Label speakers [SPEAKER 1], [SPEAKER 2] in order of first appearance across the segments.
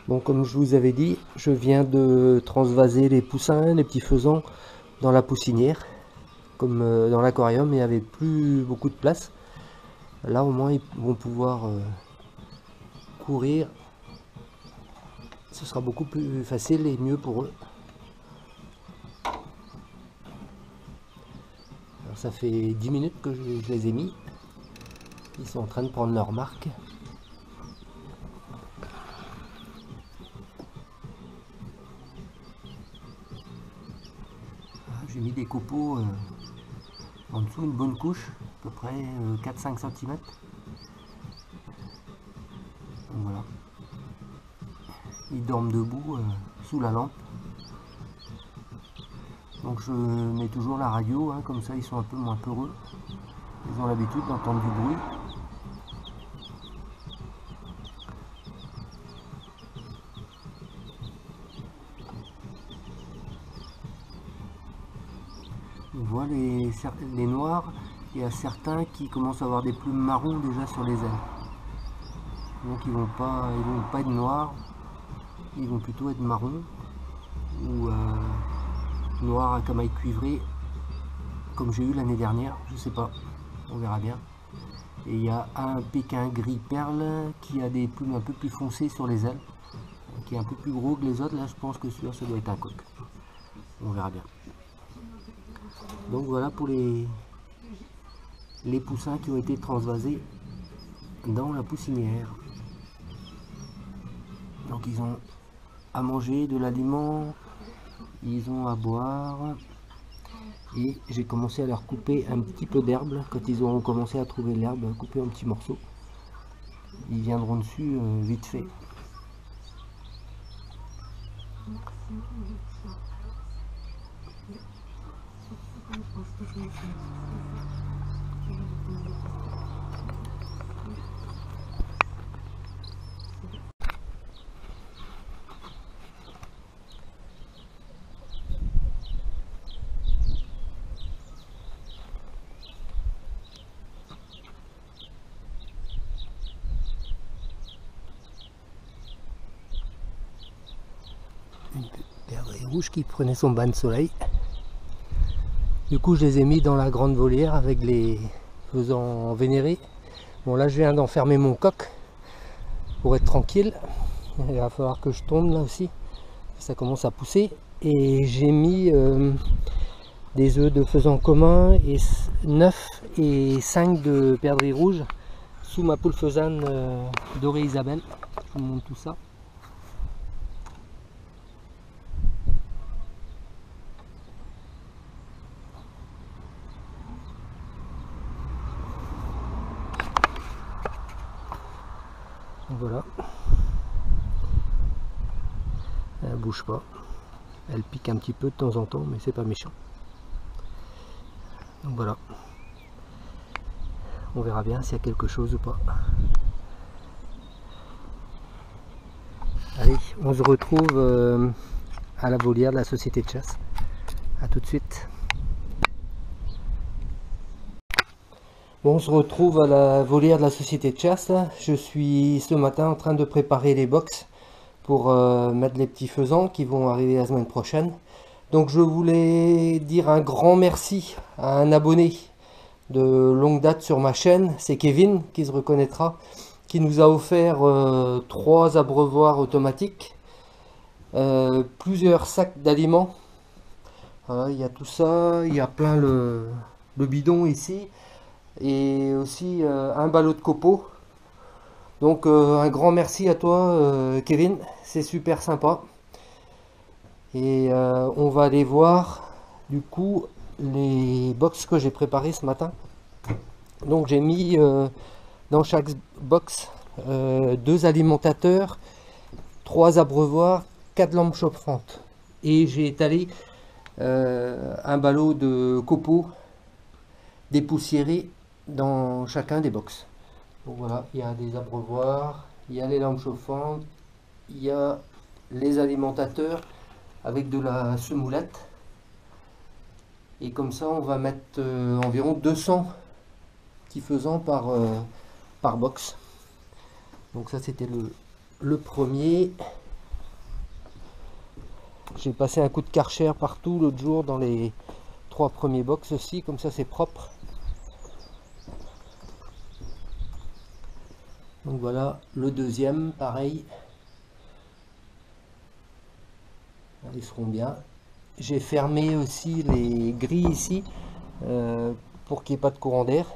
[SPEAKER 1] Bon, comme je vous avais dit, je viens de transvaser les poussins, les petits faisans dans la poussinière. Comme dans l'aquarium, il n'y avait plus beaucoup de place. Là, au moins, ils vont pouvoir courir. Ce sera beaucoup plus facile et mieux pour eux. Alors, ça fait 10 minutes que je les ai mis. Ils sont en train de prendre leur marque. J'ai mis des copeaux en dessous, une bonne couche, à peu près 4-5 cm. Donc voilà. Ils dorment debout sous la lampe. Donc je mets toujours la radio, hein, comme ça ils sont un peu moins peureux. Ils ont l'habitude d'entendre du bruit. On voit les noirs, il y a certains qui commencent à avoir des plumes marron déjà sur les ailes. Donc ils vont pas être noirs, ils vont plutôt être marron ou noir à camaille cuivrée comme j'ai eu l'année dernière, je sais pas, on verra bien. Et il y a un pékin gris perle qui a des plumes un peu plus foncées sur les ailes, qui est un peu plus gros que les autres. Là je pense que celui-là ça doit être un coq, on verra bien. Donc voilà pour les poussins qui ont été transvasés dans la poussinière. Donc ils ont à manger de l'aliment, ils ont à boire, et j'ai commencé à leur couper un petit peu d'herbe. Quand ils auront commencé à trouver l'herbe, couper en petits morceaux, ils viendront dessus vite fait. Une perdrix rouge qui prenait son bain de soleil. Du coup, je les ai mis dans la grande volière avec les faisans vénérés. Bon, là, je viens d'enfermer mon coq pour être tranquille. Il va falloir que je tourne là aussi. Ça commence à pousser. Et j'ai mis des œufs de faisan commun et 9 et 5 de perdrix rouge sous ma poule faisane dorée Isabelle. Je vous montre tout ça. Voilà, elle bouge pas, elle pique un petit peu de temps en temps, mais c'est pas méchant. Donc voilà, on verra bien s'il y a quelque chose ou pas. Allez, on se retrouve à la volière de la société de chasse. A tout de suite. Bon, on se retrouve à la volière de la société de chasse. Je suis ce matin en train de préparer les box pour mettre les petits faisans qui vont arriver la semaine prochaine. Donc je voulais dire un grand merci à un abonné de longue date sur ma chaîne, c'est Kevin qui se reconnaîtra, qui nous a offert 3 abreuvoirs automatiques, plusieurs sacs d'aliments. Voilà, il y a tout ça, il y a plein le bidon ici, et aussi un ballot de copeaux. Donc un grand merci à toi Kevin, c'est super sympa. Et on va aller voir du coup les box que j'ai préparées ce matin. Donc j'ai mis dans chaque box 2 alimentateurs, 3 abreuvoirs, 4 lampes chauffantes. Et j'ai étalé un ballot de copeaux dépoussiérés dans chacun des box. Donc voilà, il y a des abreuvoirs, il y a les lampes chauffantes, il y a les alimentateurs avec de la semoulette. Et comme ça, on va mettre environ 200 petits faisans par box. Donc ça, c'était le premier. J'ai passé un coup de Karcher partout l'autre jour dans les 3 premiers box aussi, comme ça c'est propre. Donc voilà, le deuxième, pareil. Ils seront bien. J'ai fermé aussi les grilles ici pour qu'il n'y ait pas de courant d'air.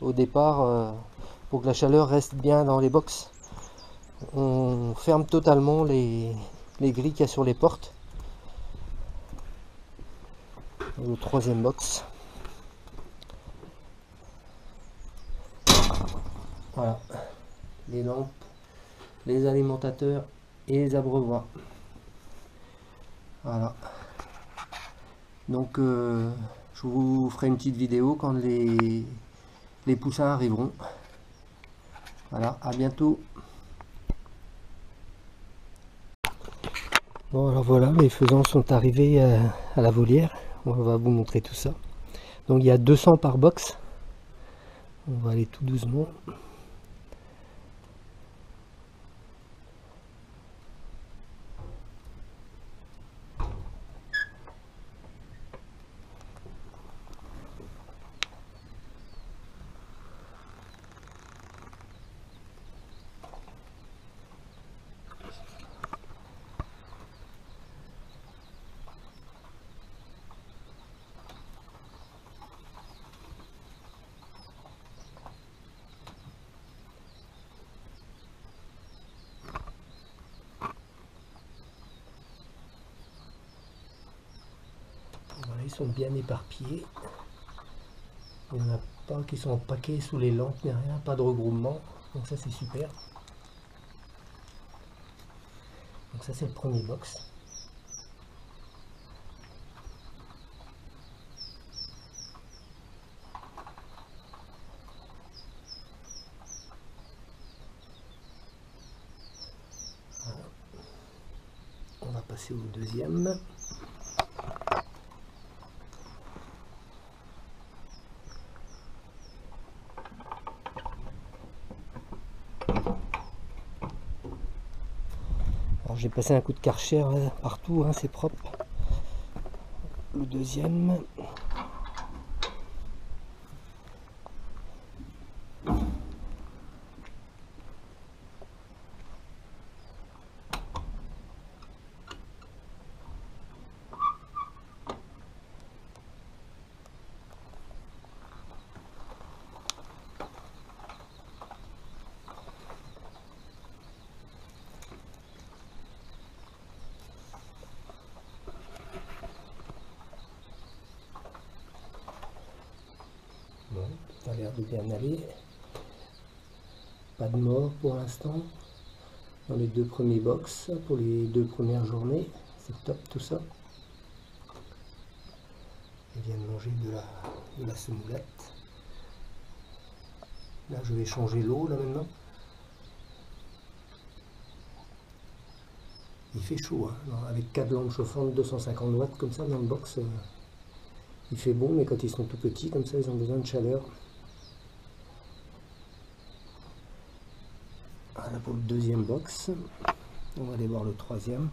[SPEAKER 1] Au départ, pour que la chaleur reste bien dans les box, on ferme totalement les grilles qu'il y a sur les portes. Le troisième box. Voilà, les lampes, les alimentateurs et les abreuvoirs. Voilà. Donc je vous ferai une petite vidéo quand les poussins arriveront. Voilà, à bientôt. Bon alors voilà, les faisans sont arrivés à la volière. On va vous montrer tout ça. Donc il y a 200 par box. On va aller tout doucement. Voilà, ils sont bien éparpillés. Il n'y en a pas qui sont en paquet sous les lampes, ni rien, pas de regroupement. Donc ça c'est super. Donc ça c'est le premier box. Voilà. On va passer au deuxième. J'ai passé un coup de Karcher partout, hein, c'est propre. Le deuxième. Bon, ça a l'air de bien aller. Pas de mort pour l'instant. Dans les 2 premiers box, pour les 2 premières journées. C'est top tout ça. Ils viennent manger de la semoulette. Là je vais changer l'eau là maintenant. Il fait chaud, hein. Avec 4 lampes chauffantes 250 watts comme ça dans le box. Il fait bon, mais quand ils sont tout petits comme ça, ils ont besoin de chaleur. Voilà pour le deuxième box. On va aller voir le troisième.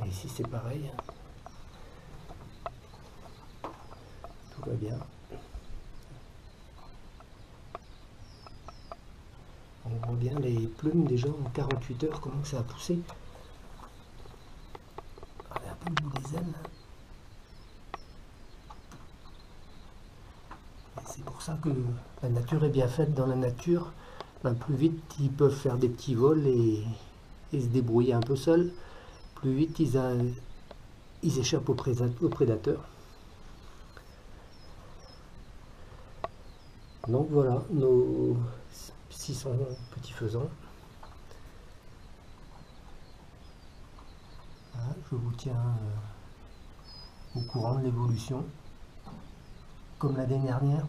[SPEAKER 1] Et ici c'est pareil. Tout va bien. On voit bien les plumes déjà en 48 heures, comment ça a poussé. Regardez un peu le bout des ailes. C'est pour ça que la nature est bien faite. Dans la nature, plus vite ils peuvent faire des petits vols et et se débrouiller un peu seuls, plus vite ils échappent aux prédateurs. Donc voilà nos 600 petits faisans. Voilà, je vous tiens au courant de l'évolution, comme l'année dernière.